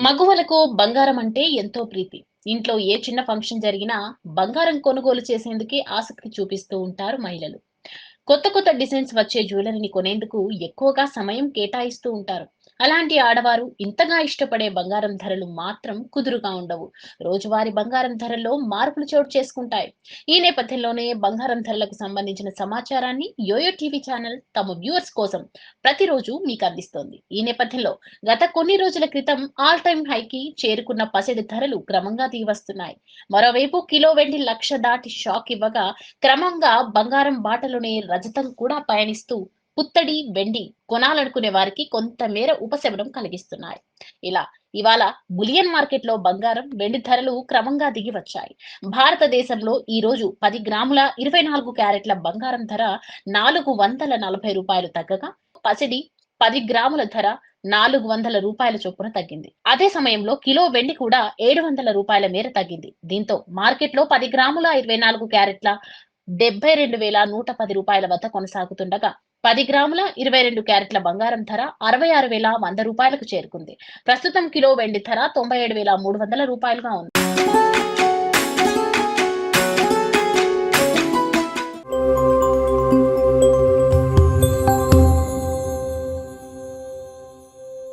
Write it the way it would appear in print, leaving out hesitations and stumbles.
మగువలకు బంగారం అంటే ఎంతో ప్రీతి. ఇంట్లో ఏ చిన్న ఫంక్షన్ జరిగినా బంగారం కొనుగోలు చేసేందుకే ఆసక్తి చూపిస్తూ ఉంటారు మహిళలు. కొత్త కొత్త డిజైన్స్ వచ్చే జ్యువెలరీని కొనేందుకు ఎక్కువగా సమయం కేటాయిస్తూ ఉంటారు. అలాంటి ఆడవారు ఇంతగా ఇష్టపడే బంగారం ధరలు మాత్రం కుదురుగా ఉండవు. రోజువారీ బంగారం ధరల్లో మార్పులు చోటు చేసుకుంటాయి. ఈ నేపథ్యంలోనే బంగారం ధరలకు సంబంధించిన సమాచారాన్ని యోయో టీవీ ఛానల్ తమ వ్యూవర్స్ కోసం ప్రతిరోజు మీకు అందిస్తోంది. ఈ నేపథ్యంలో గత కొన్ని రోజుల క్రితం ఆల్ టైమ్ హైకి చేరుకున్న పసిడి ధరలు క్రమంగా దిగివస్తున్నాయి. మరోవైపు కిలో వెండి లక్ష దాటి షాక్ ఇవ్వగా, క్రమంగా బంగారం బాటలోనే రజతం కూడా పయనిస్తూ పుత్తడి, వెండి కొనాలనుకునే వారికి కొంతమేర ఉపశమనం కలిగిస్తున్నాయి. ఇలా ఇవాళ బులియన్ మార్కెట్లో బంగారం, వెండి ధరలు క్రమంగా దిగి వచ్చాయి. భారతదేశంలో ఈ రోజు 10 గ్రాముల 24 క్యారెట్ల బంగారం ధర రూ. 440 తగ్గగా, పసిడి 10 గ్రాముల ధర రూ. 400 చొప్పున తగ్గింది. అదే సమయంలో కిలో వెండి కూడా రూ. 700 మేర తగ్గింది. దీంతో మార్కెట్లో 10 గ్రాముల 24 క్యారెట్ల రూ. 72,110 వద్ద కొనసాగుతుండగా, 10 గ్రాముల 22 క్యారెట్ల బంగారం ధర రూ. 66,100కు చేరుకుంది. ప్రస్తుతం కిలో వెండి ధర రూ. 97,300గా ఉంది.